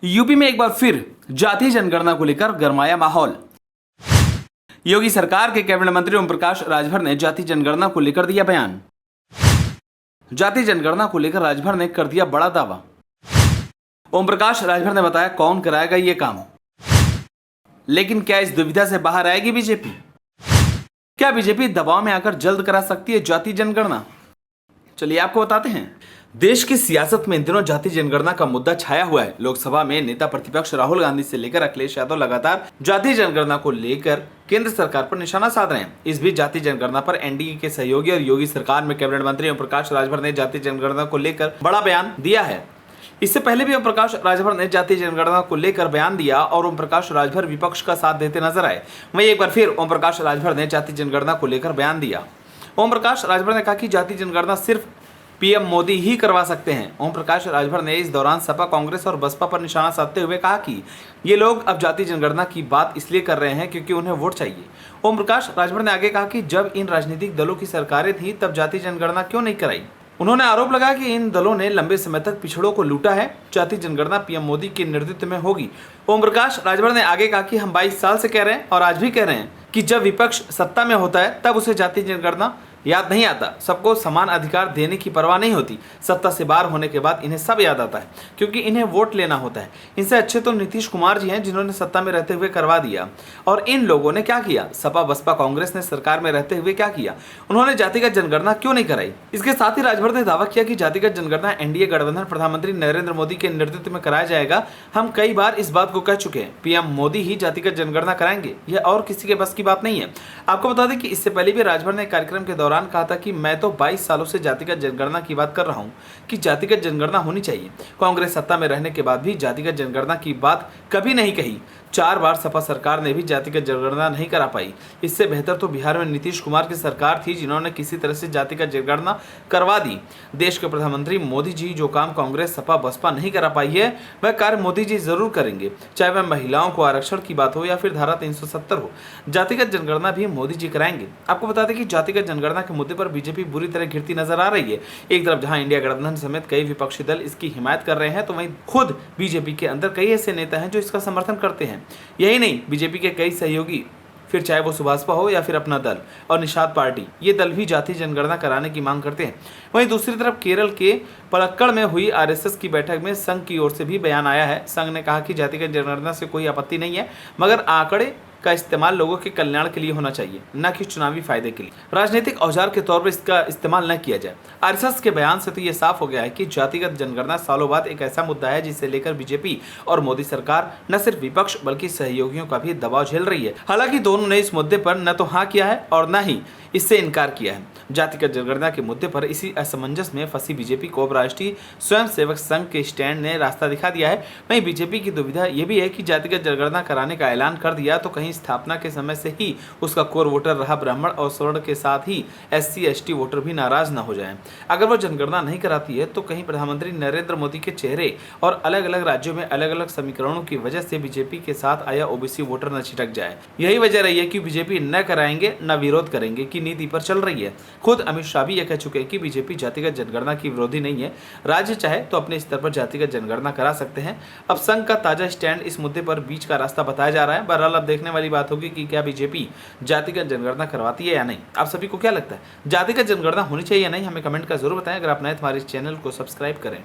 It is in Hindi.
यूपी में एक बार फिर जातीय जनगणना को लेकर गरमाया माहौल। योगी सरकार के कैबिनेट मंत्री ओम प्रकाश राजभर ने जातीय जनगणना को लेकर दिया बयान। जातीय जनगणना को लेकर राजभर ने कर दिया बड़ा दावा। ओम प्रकाश राजभर ने बताया कौन कराएगा ये काम। लेकिन क्या इस दुविधा से बाहर आएगी बीजेपी? क्या बीजेपी दबाव में आकर जल्द करा सकती है जातीय जनगणना? चलिए आपको बताते हैं। देश की सियासत में इन दिनों जातीय जनगणना का मुद्दा छाया हुआ है। लोकसभा में नेता प्रतिपक्ष राहुल गांधी से लेकर अखिलेश यादव लगातार जातीय जनगणना को लेकर केंद्र सरकार पर निशाना साध रहे हैं। इस बीच जातीय जनगणना पर एनडीए के सहयोगी और योगी सरकार में कैबिनेट मंत्री ओम प्रकाश राजभर ने जातीय जनगणना को लेकर बड़ा बयान दिया है। इससे पहले भी ओम प्रकाश राजभर ने जातीय जनगणना को लेकर बयान दिया और ओम प्रकाश राजभर विपक्ष का साथ देते नजर आए। वहीं एक बार फिर ओम प्रकाश राजभर ने जातीय जनगणना को लेकर बयान दिया। ओम प्रकाश राजभर ने कहा कि जातीय जनगणना सिर्फ पीएम मोदी ही करवा सकते हैं। ओम प्रकाश राजभर ने इस दौरान सपा, कांग्रेस और बसपा पर निशाना साधते हुए कहा कि ये लोग अब जातीय जनगणना की बात इसलिए कर रहे हैं क्योंकि उन्हें वोट चाहिए। ओम प्रकाश राजभर ने आगे कहा कि जब इन राजनीतिक दलों की सरकारें थी तब जातीय जनगणना क्यों नहीं कराई। उन्होंने आरोप लगाया कि इन दलों ने लंबे समय तक पिछड़ों को लूटा है। जातीय जनगणना पीएम मोदी के नेतृत्व में होगी। ओम प्रकाश राजभर ने आगे कहा कि हम 22 साल से कह रहे हैं और आज भी कह रहे हैं कि जब विपक्ष सत्ता में होता है तब उसे जातीय जनगणना याद नहीं आता। सबको समान अधिकार देने की परवाह नहीं होती। सत्ता से बाहर होने के बाद इन्हें सब याद आता है क्योंकि इन्हें वोट लेना होता है। इनसे अच्छे तो नीतीश कुमार जी हैं जिन्होंने सत्ता में रहते हुए करवा दिया। और इन लोगों ने क्या किया? सपा, बसपा, कांग्रेस ने सरकार में रहते हुए क्या किया? उन्होंने जातिगत जनगणना क्यों नहीं कराई? इसके साथ ही राजभर ने दावा किया कि जातिगत जनगणना एनडीए गठबंधन प्रधानमंत्री नरेंद्र मोदी के नेतृत्व में कराया जाएगा। हम कई बार इस बात को कह चुके हैं, पीएम मोदी ही जातिगत जनगणना कराएंगे। यह और किसी के बस की बात नहीं है। आपको बता दें कि इससे पहले भी राजभर ने कार्यक्रम के दौरान कहा था कि मैं तो 22 सालों से जातिगत जनगणना की बात कर रहा हूं कि जातिगत जनगणना होनी चाहिए। कांग्रेस सत्ता में रहने के बाद भी जातिगत जनगणना की बात कभी नहीं कही। 4 बार सपा सरकार ने भी जातिगत जनगणना नहीं करा पाई। इससे बेहतर तो बिहार में नीतीश कुमार की सरकार थी जिन्होंने किसी तरह से जातिगत जनगणना करवा दी। देश के प्रधानमंत्री मोदी जी जो काम कांग्रेस, सपा, बसपा नहीं करा पाई है वह कार्य मोदी जी जरूर करेंगे। चाहे वह महिलाओं को आरक्षण की बात हो या फिर धारा 370 हो, जातिगत जनगणना भी मोदी जी कराएंगे। आपको बता दें कि जातिगत जनगणना के मुद्दे पर बीजेपी बुरी तरह घिरती नजर आ रही है। एक तरफ जहां इंडिया गठबंधन समेत कई विपक्षी दल इसकी हिमायत कर रहे हैं तो वहीं खुद बीजेपी के अंदर कई ऐसे नेता हैं जो इसका समर्थन करते हैं। यही नहीं, बीजेपी के कई सहयोगी, फिर चाहे वो सुभाषपा हो या फिर अपना दल और निषाद पार्टी, ये दल भी जातीय जनगणना कराने की मांग करते हैं। वहीं दूसरी तरफ केरल के पलक्कड़ में हुई आरएसएस की बैठक में संघ की ओर से भी बयान आया है। संघ ने कहा कि जातिगत जनगणना से कोई आपत्ति नहीं है, मगर आंकड़े का इस्तेमाल लोगों के कल्याण के लिए होना चाहिए, न कि चुनावी फायदे के लिए। राजनीतिक औजार के तौर पर इसका इस्तेमाल न किया जाए। आरएसएस के बयान से तो ये साफ हो गया है कि जातिगत जनगणना सालों बाद एक ऐसा मुद्दा है जिसे लेकर बीजेपी और मोदी सरकार न सिर्फ विपक्ष बल्कि सहयोगियों का भी दबाव झेल रही है। हालांकि दोनों ने इस मुद्दे पर न तो हाँ किया है और न ही इससे इनकार किया है। जातिगत जनगणना के मुद्दे पर इसी असमंजस में फंसी बीजेपी को अब राष्ट्रीय स्वयंसेवक संघ के स्टैंड ने रास्ता दिखा दिया है। वहीं बीजेपी की दुविधा यह भी है कि जातिगत जनगणना कराने का ऐलान कर दिया तो कहीं स्थापना के समय से ही उसका कोर वोटर रहा ब्राह्मण और स्वर्ण के साथ ही SC ST वोटर भी नाराज न हो जाएं। अगर वो जनगणना नहीं कराती है तो कहीं प्रधानमंत्री नरेंद्र मोदी के चेहरे और अलग अलग राज्यों में अलग अलग समीकरणों की वजह से बीजेपी के साथ आया ओबीसी वोटर न छिटक जाए। यही वजह रही है कि बीजेपी न कराएंगे न विरोध करेंगे की नीति पर चल रही है। खुद अमित शाह भी यह कह चुके हैं कि बीजेपी जातिगत जनगणना की विरोधी नहीं है। राज्य चाहे तो अपने स्तर पर जातिगत जनगणना करा सकते हैं। अब संघ का ताजा स्टैंड इस मुद्दे पर बीच का रास्ता बताया जा रहा है। बहरहाल अब देखने वाली बात होगी कि क्या बीजेपी जातिगत जनगणना करवाती है या नहीं। आप सभी को क्या लगता है, जातिगत जनगणना होनी चाहिए या नहीं? हमें कमेंट का जरूर बताएं। अगर आप नए तो हमारे इस चैनल को सब्सक्राइब करें।